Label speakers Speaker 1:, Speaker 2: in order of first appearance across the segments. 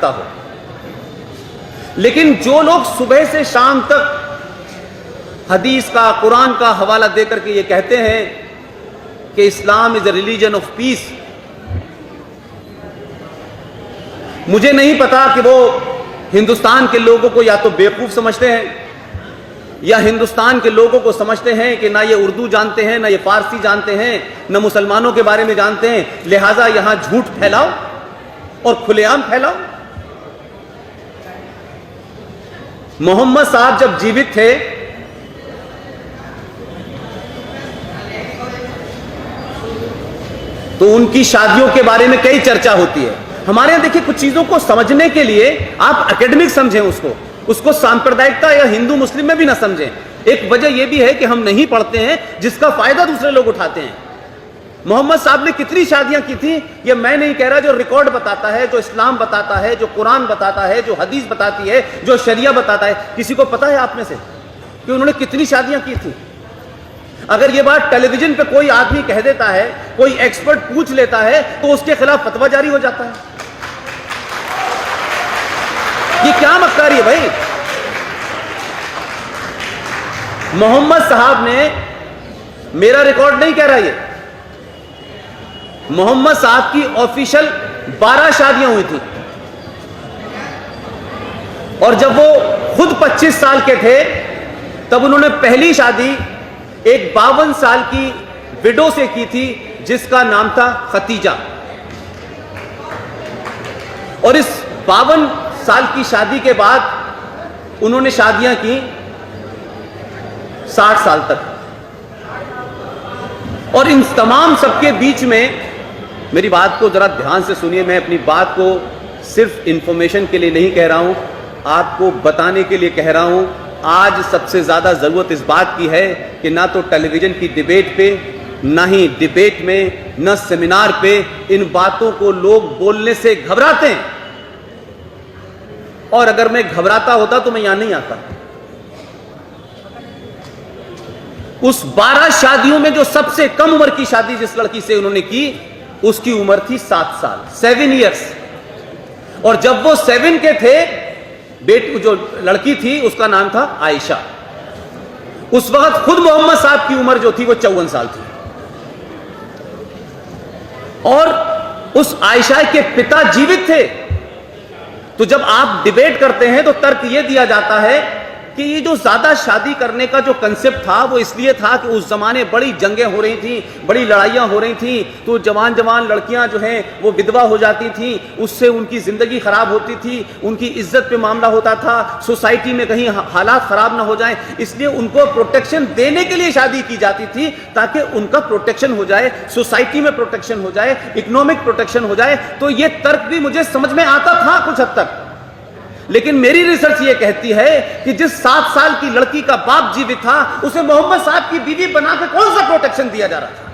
Speaker 1: सकता हो। लेकिन जो लोग सुबह से शाम तक हदीस का, कुरान का हवाला देकर के ये कहते हैं कि Islam is a religion of peace, मुझे नहीं पता कि वो हिंदुस्तान के लोगों को या तो बेवकूफ समझते हैं या हिंदुस्तान के लोगों को समझते हैं कि ना ये उर्दू जानते हैं, ना ये फारसी जानते हैं, ना मुसलमानों के बारे में जानते हैं, लिहाजा यहां झूठ फैलाओ और खुलेआम फैलाओ। मोहम्मद साहब जब जीवित थे तो उनकी शादियों के बारे में कई चर्चा होती है। हमारे यहां देखिए, कुछ चीजों को समझने के लिए आप एकेडमिक समझें उसको सांप्रदायिकता या हिंदू मुस्लिम में भी ना समझें। एक वजह यह भी है कि हम नहीं पढ़ते हैं, जिसका फायदा दूसरे लोग उठाते हैं। मोहम्मद साहब ने कितनी शादियां की थी ये मैं नहीं कह रहा, जो रिकॉर्ड बताता है, जो इस्लाम बताता है, जो कुरान बताता है, जो हदीस बताती है, जो शरिया बताता है। किसी को पता है आप में से कि उन्होंने कितनी शादियां की थी? अगर ये बात टेलीविजन पे कोई आदमी कह देता है, कोई एक्सपर्ट पूछ लेता है, तो उसके खिलाफ फतवा जारी हो जाता है। ये क्या मक्कारी है भाई? मोहम्मद साहब ने, मेरा रिकॉर्ड नहीं कह रहा ये, मोहम्मद साहब की ऑफिशियल 12 शादियां हुई थी और जब वो खुद 25 साल के थे तब उन्होंने पहली शादी एक 52 साल की विडो से की थी जिसका नाम था खतीजा। और इस 52 साल की शादी के बाद उन्होंने शादियां की 60 साल तक। और इन तमाम सबके बीच में, मेरी बात को जरा ध्यान से सुनिए, मैं अपनी बात को सिर्फ इंफॉर्मेशन के लिए नहीं कह रहा हूं, आपको बताने के लिए कह रहा हूं। आज सबसे ज्यादा जरूरत इस बात की है कि ना तो टेलीविजन की डिबेट पे, ना ही डिबेट में, ना सेमिनार पे इन बातों को लोग बोलने से घबराते हैं। और अगर मैं घबराता होता तो मैं यहां नहीं आता। उस 12 शादियों में जो सबसे कम उम्र की शादी जिस लड़की से उन्होंने की, उसकी उम्र थी 7 साल, 7 इयर्स। और जब वो 7 के थे, जो लड़की थी उसका नाम था आयशा। उस वक्त खुद मोहम्मद साहब की उम्र जो थी वो 54 साल थी। और उस आयशा के पिता जीवित थे। तो जब आप डिबेट करते हैं तो तर्क यह दिया जाता है कि ये जो ज्यादा शादी करने का जो कंसेप्ट था वो इसलिए था कि उस जमाने बड़ी जंगें हो रही थी, बड़ी लड़ाइयां हो रही थी, तो जवान जवान लड़कियां जो हैं वो विधवा हो जाती थी, उससे उनकी जिंदगी खराब होती थी, उनकी इज्जत पे मामला होता था, सोसाइटी में कहीं हालात खराब ना हो जाए, इसलिए उनको प्रोटेक्शन देने के लिए शादी की जाती थी ताकि उनका प्रोटेक्शन हो जाए, सोसाइटी में प्रोटेक्शन हो जाए, इकोनॉमिक प्रोटेक्शन हो जाए। तो ये तर्क भी मुझे समझ में आता था कुछ हद तक। लेकिन मेरी रिसर्च ये कहती है कि जिस 7 साल की लड़की का बाप जीवित था उसे मोहम्मद साहब की बीवी बना के कौन सा प्रोटेक्शन दिया जा रहा था?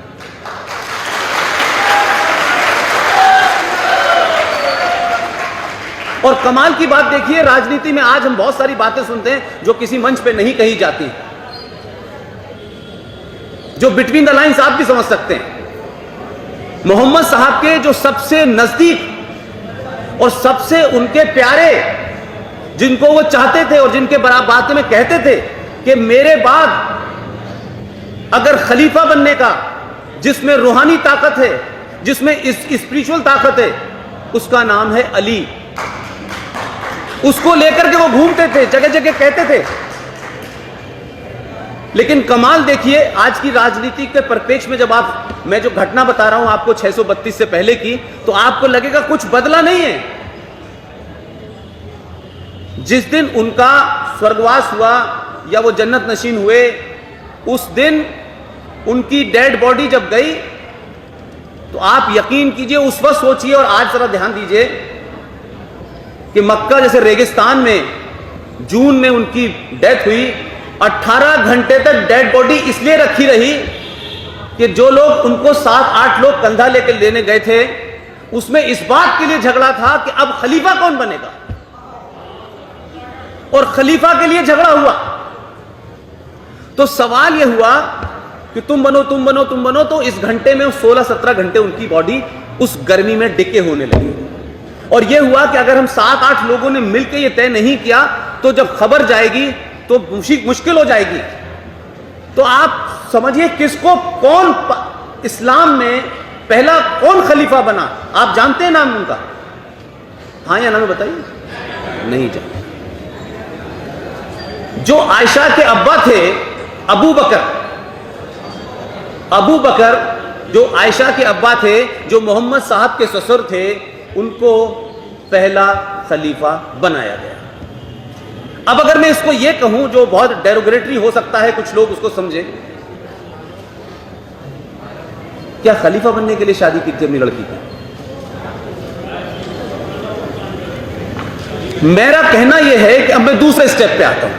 Speaker 1: और कमाल की बात देखिए, राजनीति में आज हम बहुत सारी बातें सुनते हैं जो किसी मंच पे नहीं कही जाती, जो बिटवीन द लाइन्स आप भी समझ सकते हैं। मोहम्मद साहब के जो सबसे नजदीक और सबसे उनके प्यारे, जिनको वो चाहते थे और जिनके बराबर बातें में कहते थे कि मेरे बाद अगर खलीफा बनने का, जिसमें रूहानी ताकत है, जिसमें स्पिरिचुअल ताकत है, उसका नाम है अली। उसको लेकर के वो घूमते थे, जगह जगह कहते थे। लेकिन कमाल देखिए, आज की राजनीति के परिप्रेक्ष्य में जब मैं जो घटना बता रहा हूं आपको 632 से पहले की, तो आपको लगेगा कुछ बदला नहीं है। जिस दिन उनका स्वर्गवास हुआ या वो जन्नत नशीन हुए, उस दिन उनकी डेड बॉडी जब गई तो आप यकीन कीजिए, उस वक्त सोचिए और आज जरा ध्यान दीजिए कि मक्का जैसे रेगिस्तान में जून में उनकी डेथ हुई, 18 घंटे तक डेड बॉडी इसलिए रखी रही कि जो लोग उनको 7-8 लोग कंधा लेकर लेने गए थे, उसमें इस बात के लिए झगड़ा था कि अब खलीफा कौन बनेगा। और खलीफा के लिए झगड़ा हुआ। तो सवाल यह हुआ कि तुम बनो तुम बनो तुम बनो, तो इस घंटे में 16-17 घंटे उनकी बॉडी उस गर्मी में डिके होने लगी। और यह हुआ कि अगर हम 7-8 लोगों ने मिलकर यह तय नहीं किया तो जब खबर जाएगी तो मुश्किल हो जाएगी। तो आप समझिए किसको कौन इस्लाम में पहला कौन खलीफा बना, आप जानते हैं नाम उनका? हाँ या ना में बताइए, नहीं जानते। जो आयशा के अब्बा थे अबू बकर, जो आयशा के अब्बा थे, जो मोहम्मद साहब के ससुर थे, उनको पहला खलीफा बनाया गया। अब अगर मैं इसको यह कहूं जो बहुत डेरोगेटरी हो सकता है, कुछ लोग उसको समझे, क्या खलीफा बनने के लिए शादी की थी अपनी लड़की की? मेरा कहना यह है कि अब मैं दूसरे स्टेप पे आता हूं।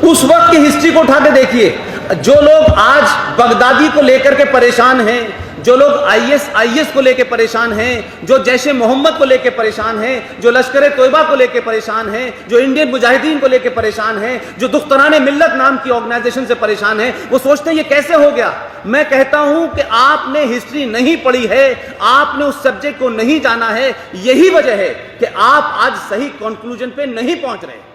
Speaker 1: उस वक्त की हिस्ट्री को उठा के देखिए। जो लोग आज बगदादी को लेकर के परेशान हैं, जो लोग आईएस को लेकर परेशान हैं, जो जैशे मोहम्मद को लेकर परेशान हैं, जो लश्कर तोयबा को लेकर परेशान हैं, जो इंडियन मुजाहिदीन को लेकर परेशान हैं, जो दुख्तराने मिल्लत नाम की ऑर्गेनाइजेशन से परेशान हैं, वो सोचते हैं ये कैसे हो गया। मैं कहता हूं कि आपने हिस्ट्री नहीं पढ़ी है, आपने उस सब्जेक्ट को नहीं जाना है। यही वजह है कि आप आज सही कंक्लूजन पे नहीं पहुंच रहे।